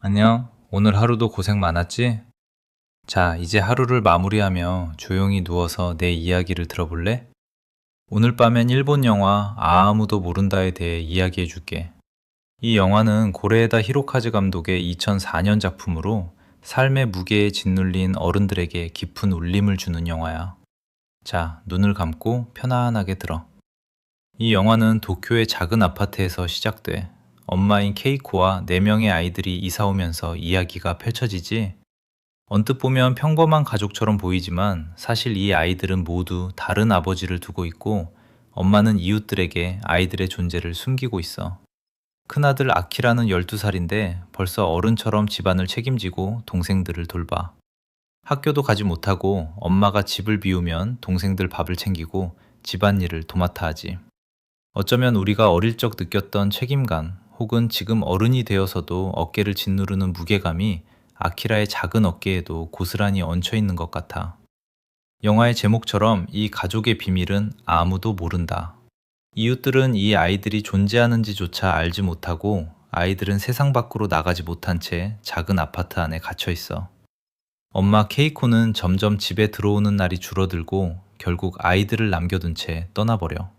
안녕. 오늘 하루도 고생 많았지? 자, 이제 하루를 마무리하며 조용히 누워서 내 이야기를 들어볼래? 오늘 밤엔 일본 영화 아무도 모른다에 대해 이야기해 줄게. 이 영화는 고레에다 히로카즈 감독의 2004년 작품으로 삶의 무게에 짓눌린 어른들에게 깊은 울림을 주는 영화야. 자, 눈을 감고 편안하게 들어. 이 영화는 도쿄의 작은 아파트에서 시작돼. 엄마인 케이코와 4명의 아이들이 이사 오면서 이야기가 펼쳐지지. 언뜻 보면 평범한 가족처럼 보이지만 사실 이 아이들은 모두 다른 아버지를 두고 있고 엄마는 이웃들에게 아이들의 존재를 숨기고 있어. 큰아들 아키라는 12살인데 벌써 어른처럼 집안을 책임지고 동생들을 돌봐. 학교도 가지 못하고 엄마가 집을 비우면 동생들 밥을 챙기고 집안일을 도맡아 하지. 어쩌면 우리가 어릴 적 느꼈던 책임감 혹은 지금 어른이 되어서도 어깨를 짓누르는 무게감이 아키라의 작은 어깨에도 고스란히 얹혀 있는 것 같아. 영화의 제목처럼 이 가족의 비밀은 아무도 모른다. 이웃들은 이 아이들이 존재하는지조차 알지 못하고 아이들은 세상 밖으로 나가지 못한 채 작은 아파트 안에 갇혀 있어. 엄마 케이코는 점점 집에 들어오는 날이 줄어들고 결국 아이들을 남겨둔 채 떠나버려.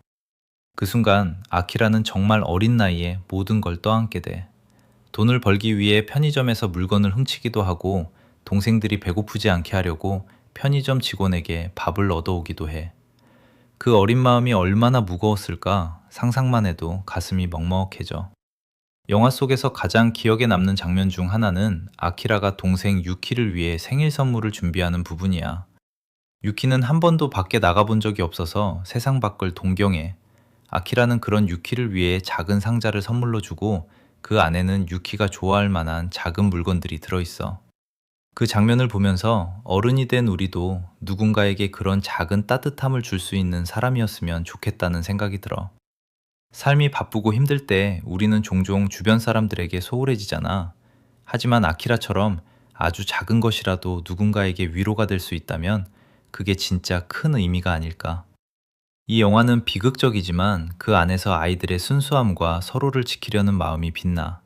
그 순간 아키라는 정말 어린 나이에 모든 걸 떠안게 돼. 돈을 벌기 위해 편의점에서 물건을 훔치기도 하고 동생들이 배고프지 않게 하려고 편의점 직원에게 밥을 얻어오기도 해. 그 어린 마음이 얼마나 무거웠을까 상상만 해도 가슴이 먹먹해져. 영화 속에서 가장 기억에 남는 장면 중 하나는 아키라가 동생 유키를 위해 생일 선물을 준비하는 부분이야. 유키는 한 번도 밖에 나가본 적이 없어서 세상 밖을 동경해. 아키라는 그런 유키를 위해 작은 상자를 선물로 주고 그 안에는 유키가 좋아할 만한 작은 물건들이 들어있어. 그 장면을 보면서 어른이 된 우리도 누군가에게 그런 작은 따뜻함을 줄 수 있는 사람이었으면 좋겠다는 생각이 들어. 삶이 바쁘고 힘들 때 우리는 종종 주변 사람들에게 소홀해지잖아. 하지만 아키라처럼 아주 작은 것이라도 누군가에게 위로가 될 수 있다면 그게 진짜 큰 의미가 아닐까. 이 영화는 비극적이지만 그 안에서 아이들의 순수함과 서로를 지키려는 마음이 빛나.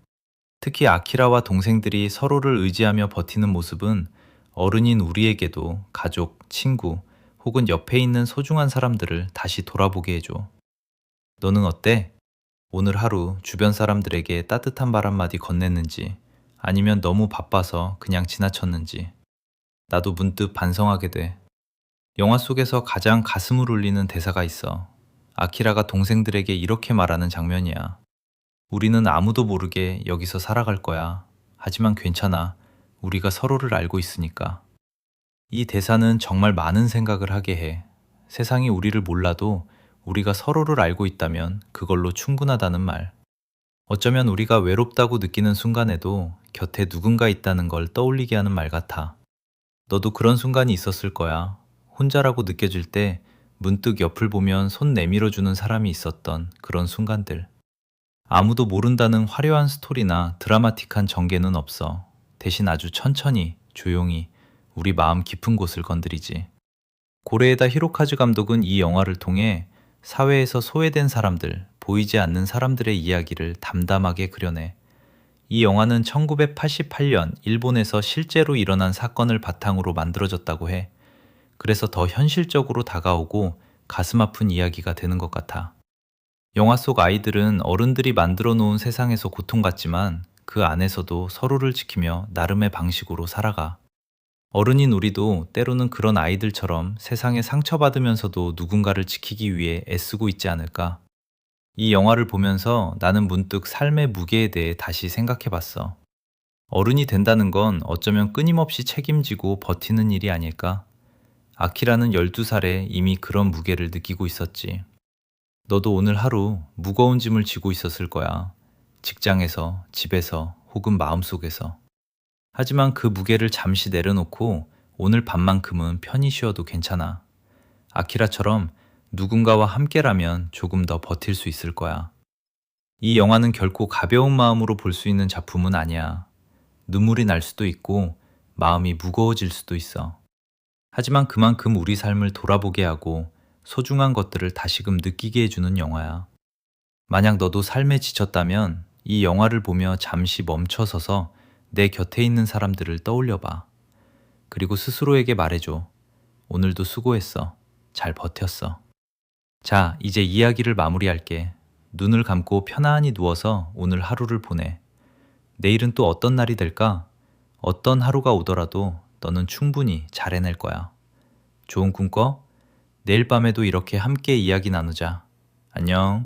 특히 아키라와 동생들이 서로를 의지하며 버티는 모습은 어른인 우리에게도 가족, 친구, 혹은 옆에 있는 소중한 사람들을 다시 돌아보게 해줘. 너는 어때? 오늘 하루 주변 사람들에게 따뜻한 말 한마디 건넸는지, 아니면 너무 바빠서 그냥 지나쳤는지, 나도 문득 반성하게 돼. 영화 속에서 가장 가슴을 울리는 대사가 있어. 아키라가 동생들에게 이렇게 말하는 장면이야. 우리는 아무도 모르게 여기서 살아갈 거야. 하지만 괜찮아. 우리가 서로를 알고 있으니까. 이 대사는 정말 많은 생각을 하게 해. 세상이 우리를 몰라도 우리가 서로를 알고 있다면 그걸로 충분하다는 말. 어쩌면 우리가 외롭다고 느끼는 순간에도 곁에 누군가 있다는 걸 떠올리게 하는 말 같아. 너도 그런 순간이 있었을 거야. 혼자라고 느껴질 때 문득 옆을 보면 손 내밀어주는 사람이 있었던 그런 순간들. 아무도 모른다는 화려한 스토리나 드라마틱한 전개는 없어. 대신 아주 천천히, 조용히 우리 마음 깊은 곳을 건드리지. 고레에다 히로카즈 감독은 이 영화를 통해 사회에서 소외된 사람들, 보이지 않는 사람들의 이야기를 담담하게 그려내. 이 영화는 1988년 일본에서 실제로 일어난 사건을 바탕으로 만들어졌다고 해. 그래서 더 현실적으로 다가오고 가슴 아픈 이야기가 되는 것 같아. 영화 속 아이들은 어른들이 만들어 놓은 세상에서 고통받지만 그 안에서도 서로를 지키며 나름의 방식으로 살아가. 어른인 우리도 때로는 그런 아이들처럼 세상에 상처받으면서도 누군가를 지키기 위해 애쓰고 있지 않을까? 이 영화를 보면서 나는 문득 삶의 무게에 대해 다시 생각해 봤어. 어른이 된다는 건 어쩌면 끊임없이 책임지고 버티는 일이 아닐까? 아키라는 12살에 이미 그런 무게를 느끼고 있었지. 너도 오늘 하루 무거운 짐을 지고 있었을 거야. 직장에서, 집에서, 혹은 마음속에서. 하지만 그 무게를 잠시 내려놓고 오늘 밤만큼은 편히 쉬어도 괜찮아. 아키라처럼 누군가와 함께라면 조금 더 버틸 수 있을 거야. 이 영화는 결코 가벼운 마음으로 볼 수 있는 작품은 아니야. 눈물이 날 수도 있고 마음이 무거워질 수도 있어. 하지만 그만큼 우리 삶을 돌아보게 하고 소중한 것들을 다시금 느끼게 해주는 영화야. 만약 너도 삶에 지쳤다면 이 영화를 보며 잠시 멈춰서서 내 곁에 있는 사람들을 떠올려 봐. 그리고 스스로에게 말해줘. 오늘도 수고했어. 잘 버텼어. 자, 이제 이야기를 마무리할게. 눈을 감고 편안히 누워서 오늘 하루를 보내. 내일은 또 어떤 날이 될까? 어떤 하루가 오더라도 너는 충분히 잘 해낼 거야. 좋은 꿈 꿔. 내일 밤에도 이렇게 함께 이야기 나누자. 안녕.